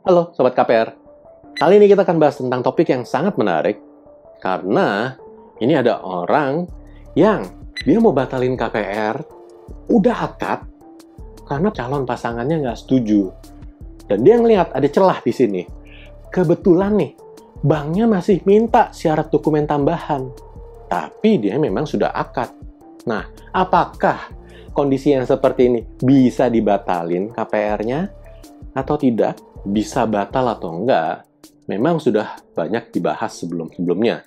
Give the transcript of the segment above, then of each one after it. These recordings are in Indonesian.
Halo Sobat KPR, kali ini kita akan bahas tentang topik yang sangat menarik karena ini ada orang yang dia mau batalin KPR, udah akad karena calon pasangannya nggak setuju. Dan dia ngelihat ada celah di sini. Kebetulan nih, banknya masih minta syarat dokumen tambahan, tapi dia memang sudah akad. Nah, apakah kondisi yang seperti ini bisa dibatalin KPR-nya atau tidak? Bisa batal atau enggak, memang sudah banyak dibahas sebelum-sebelumnya.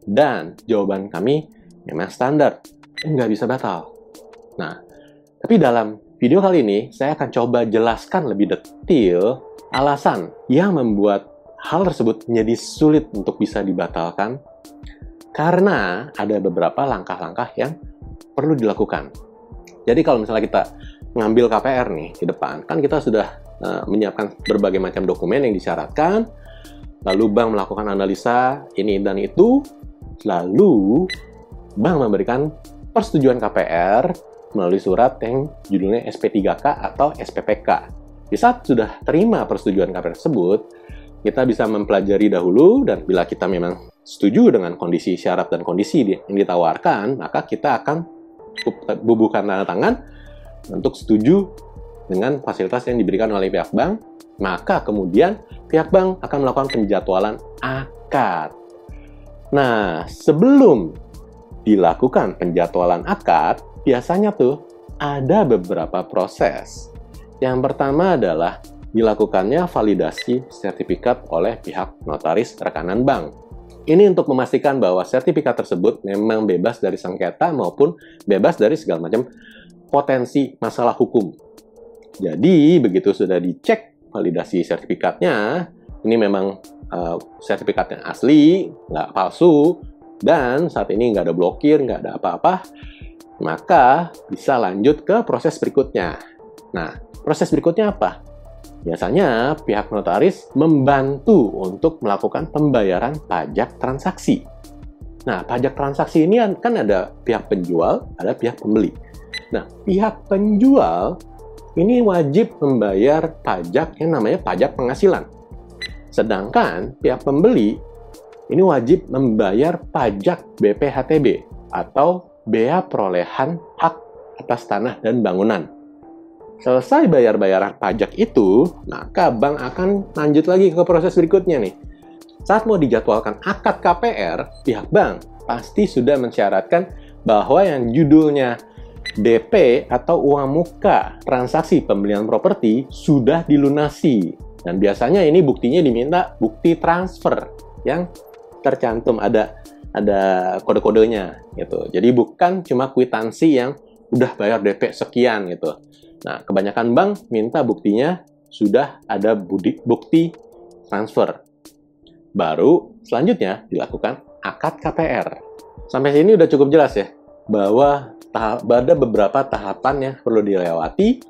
Dan jawaban kami memang standar, nggak bisa batal. Nah, tapi dalam video kali ini, saya akan coba jelaskan lebih detail alasan yang membuat hal tersebut menjadi sulit untuk bisa dibatalkan, karena ada beberapa langkah-langkah yang perlu dilakukan. Jadi kalau misalnya kita ngambil KPR nih di depan, kan kita sudah menyiapkan berbagai macam dokumen yang disyaratkan, lalu bank melakukan analisa ini dan itu, lalu bank memberikan persetujuan KPR melalui surat yang judulnya SP3K atau SPPK. Di saat sudah terima persetujuan KPR tersebut, kita bisa mempelajari dahulu, dan bila kita memang setuju dengan kondisi syarat dan kondisi yang ditawarkan, maka kita akan bubuhkan tanda tangan untuk setuju dengan fasilitas yang diberikan oleh pihak bank. Maka kemudian pihak bank akan melakukan penjadwalan akad. Nah, sebelum dilakukan penjadwalan akad, biasanya tuh ada beberapa proses. Yang pertama adalah dilakukannya validasi sertifikat oleh pihak notaris rekanan bank. Ini untuk memastikan bahwa sertifikat tersebut memang bebas dari sengketa maupun bebas dari segala macam potensi masalah hukum. Jadi, begitu sudah dicek validasi sertifikatnya, ini memang sertifikat yang asli, nggak palsu, dan saat ini nggak ada blokir, nggak ada apa-apa, maka bisa lanjut ke proses berikutnya. Nah, proses berikutnya apa? Biasanya pihak notaris membantu untuk melakukan pembayaran pajak transaksi. Nah, pajak transaksi ini kan ada pihak penjual, ada pihak pembeli. Nah, pihak penjual ini wajib membayar pajak yang namanya pajak penghasilan. Sedangkan pihak pembeli ini wajib membayar pajak BPHTB atau bea perolehan hak atas tanah dan bangunan. Selesai bayar-bayaran pajak itu, maka bank akan lanjut lagi ke proses berikutnya nih. Saat mau dijadwalkan akad KPR, pihak bank pasti sudah mensyaratkan bahwa yang judulnya DP atau uang muka transaksi pembelian properti sudah dilunasi. Dan biasanya ini buktinya diminta bukti transfer yang tercantum ada kode-kodenya gitu. Jadi bukan cuma kwitansi yang udah bayar DP sekian gitu. Nah, kebanyakan bank minta buktinya sudah ada bukti transfer. Baru selanjutnya dilakukan akad KPR. Sampai sini udah cukup jelas ya, bahwa ada beberapa tahapan yang perlu dilewati,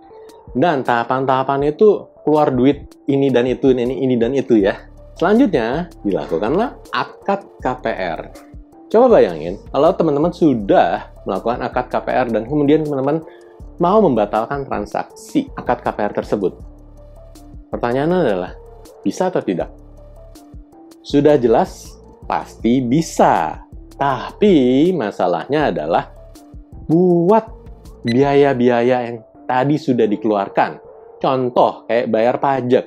dan tahapan-tahapan itu keluar duit ini dan itu, ini dan itu ya. Selanjutnya dilakukanlah akad KPR. Coba bayangin kalau teman-teman sudah melakukan akad KPR dan kemudian teman-teman mau membatalkan transaksi akad KPR tersebut. Pertanyaannya adalah, bisa atau tidak? Sudah jelas, pasti bisa. Tapi masalahnya adalah buat biaya-biaya yang tadi sudah dikeluarkan. Contoh, kayak bayar pajak.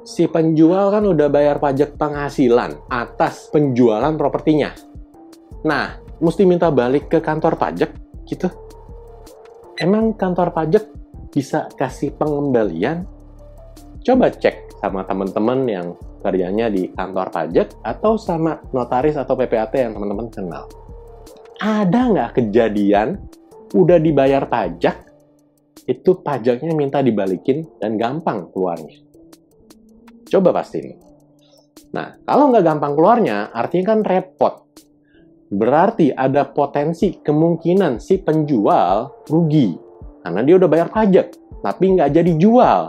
Si penjual kan udah bayar pajak penghasilan atas penjualan propertinya. Nah, mesti minta balik ke kantor pajak gitu. Emang kantor pajak bisa kasih pengembalian? Coba cek sama teman-teman yang kerjanya di kantor pajak atau sama notaris atau PPAT yang teman-teman kenal. Ada nggak kejadian udah dibayar pajak, itu pajaknya minta dibalikin dan gampang keluarnya? Coba pastiin. Nah, kalau nggak gampang keluarnya, artinya kan repot. Berarti ada potensi kemungkinan si penjual rugi. Karena dia udah bayar pajak, tapi nggak jadi jual.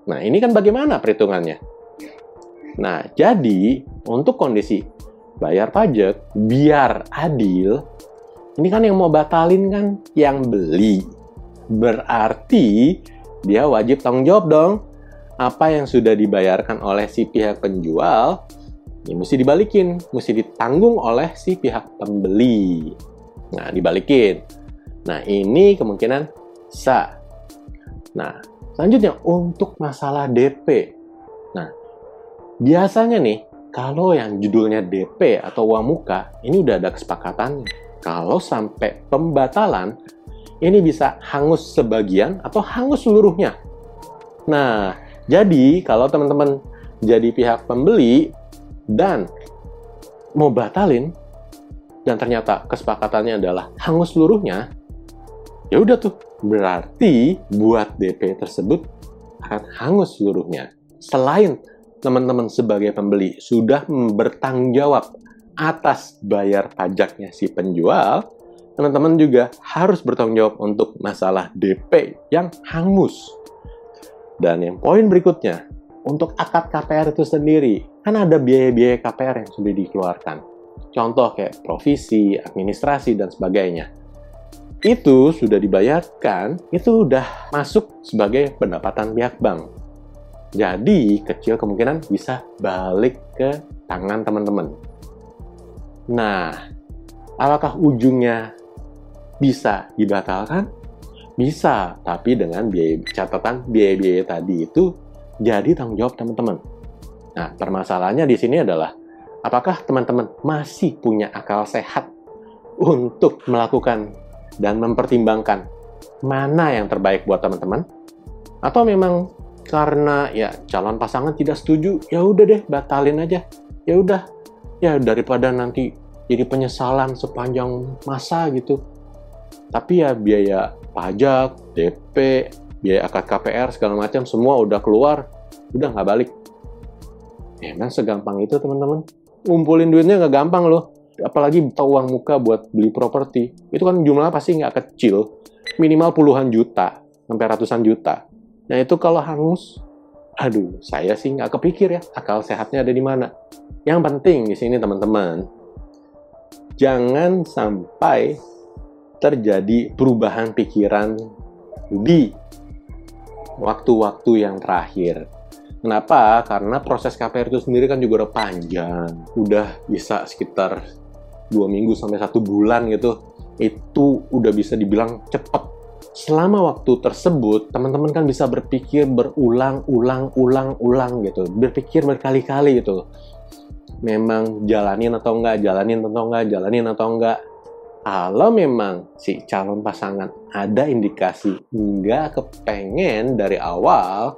Nah, ini kan bagaimana perhitungannya? Nah, jadi untuk kondisi bayar pajak, biar adil, ini kan yang mau batalin kan yang beli. Berarti dia wajib tanggung jawab dong. apa yang sudah dibayarkan oleh si pihak penjual, ini mesti dibalikin, mesti ditanggung oleh si pihak pembeli. Nah, dibalikin. Nah, ini kemungkinan sah. Nah, selanjutnya untuk masalah DP. Nah, biasanya nih, kalau yang judulnya DP atau uang muka, ini udah ada kesepakatan. Kalau sampai pembatalan, ini bisa hangus sebagian atau hangus seluruhnya. Nah, jadi kalau teman-teman jadi pihak pembeli dan mau batalin, dan ternyata kesepakatannya adalah hangus seluruhnya, ya udah tuh, berarti buat DP tersebut akan hangus seluruhnya. Selain teman-teman sebagai pembeli sudah bertanggung jawab atas bayar pajaknya si penjual, teman-teman juga harus bertanggung jawab untuk masalah DP yang hangus. Dan yang poin berikutnya, untuk akad KPR itu sendiri, kan ada biaya-biaya KPR yang sudah dikeluarkan. Contoh kayak provisi, administrasi, dan sebagainya. Itu sudah dibayarkan, itu udah masuk sebagai pendapatan pihak bank. Jadi, kecil kemungkinan bisa balik ke tangan teman-teman. Nah, apakah ujungnya bisa dibatalkan? Bisa, tapi dengan catatan biaya-biaya tadi itu jadi tanggung jawab teman-teman. Nah, permasalahannya di sini adalah, apakah teman-teman masih punya akal sehat untuk melakukan dan mempertimbangkan mana yang terbaik buat teman-teman? Atau memang karena ya calon pasangan tidak setuju, ya udah deh batalin aja. Ya udah, ya daripada nanti jadi penyesalan sepanjang masa gitu. Tapi ya biaya pajak, DP, biaya akad KPR segala macam semua udah keluar, udah nggak balik. Emang segampang itu teman-teman? Ngumpulin duitnya nggak gampang loh. Apalagi uang muka buat beli properti. Itu kan jumlahnya pasti nggak kecil. Minimal puluhan juta, sampai ratusan juta. Nah itu kalau hangus, aduh, saya sih nggak kepikir ya, akal sehatnya ada di mana. Yang penting di sini teman-teman, jangan sampai terjadi perubahan pikiran di waktu-waktu yang terakhir. Kenapa? Karena proses KPR itu sendiri kan juga udah panjang. Udah bisa sekitar 2 minggu sampai 1 bulan gitu. Itu udah bisa dibilang cepat. Selama waktu tersebut, teman-teman kan bisa berpikir berulang-ulang gitu. Berpikir berkali-kali gitu. Memang jalanin atau enggak. Kalau memang si calon pasangan ada indikasi nggak kepengen dari awal,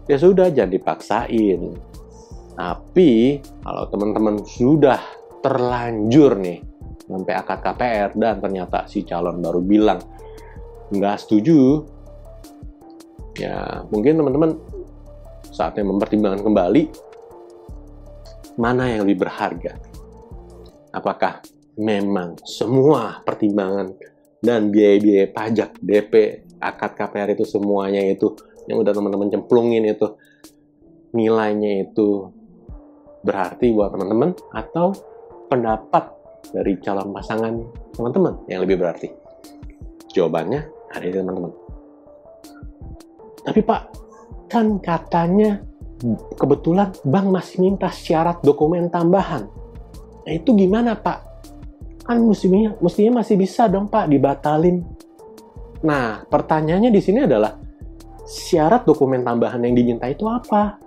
ya sudah, jangan dipaksain. Tapi kalau teman-teman sudah terlanjur nih sampai akad KPR dan ternyata si calon baru bilang nggak setuju, ya mungkin teman-teman saatnya mempertimbangkan kembali mana yang lebih berharga. Apakah memang semua pertimbangan dan biaya-biaya pajak, DP, akad KPR itu semuanya itu yang udah teman-teman cemplungin itu nilainya itu berarti buat teman-teman, atau pendapat dari calon pasangan teman-teman yang lebih berarti? Jawabannya ada di teman-teman. Tapi Pak, kan katanya kebetulan bank masih minta syarat dokumen tambahan. Nah itu gimana Pak? Kan mestinya masih bisa dong Pak dibatalin. Nah pertanyaannya di sini adalah, syarat dokumen tambahan yang diminta itu apa?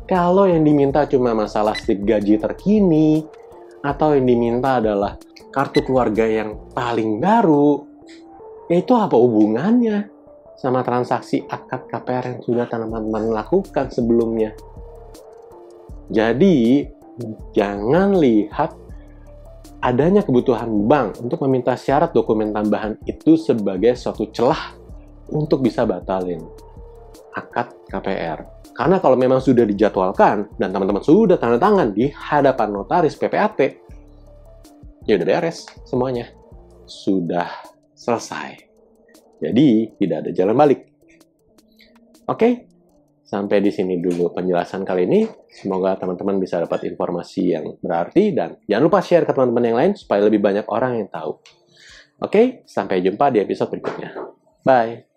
Kalau yang diminta cuma masalah slip gaji terkini, atau yang diminta adalah kartu keluarga yang paling baru, ya itu apa hubungannya sama transaksi akad KPR yang sudah teman-teman lakukan sebelumnya? Jadi, jangan lihat adanya kebutuhan bank untuk meminta syarat dokumen tambahan itu sebagai suatu celah untuk bisa batalin akad KPR. Karena kalau memang sudah dijadwalkan dan teman-teman sudah tanda tangan di hadapan notaris PPAT, ya udah beres semuanya. Sudah selesai. Jadi, tidak ada jalan balik. Oke, sampai di sini dulu penjelasan kali ini. Semoga teman-teman bisa dapat informasi yang berarti dan jangan lupa share ke teman-teman yang lain supaya lebih banyak orang yang tahu. Oke, sampai jumpa di episode berikutnya. Bye!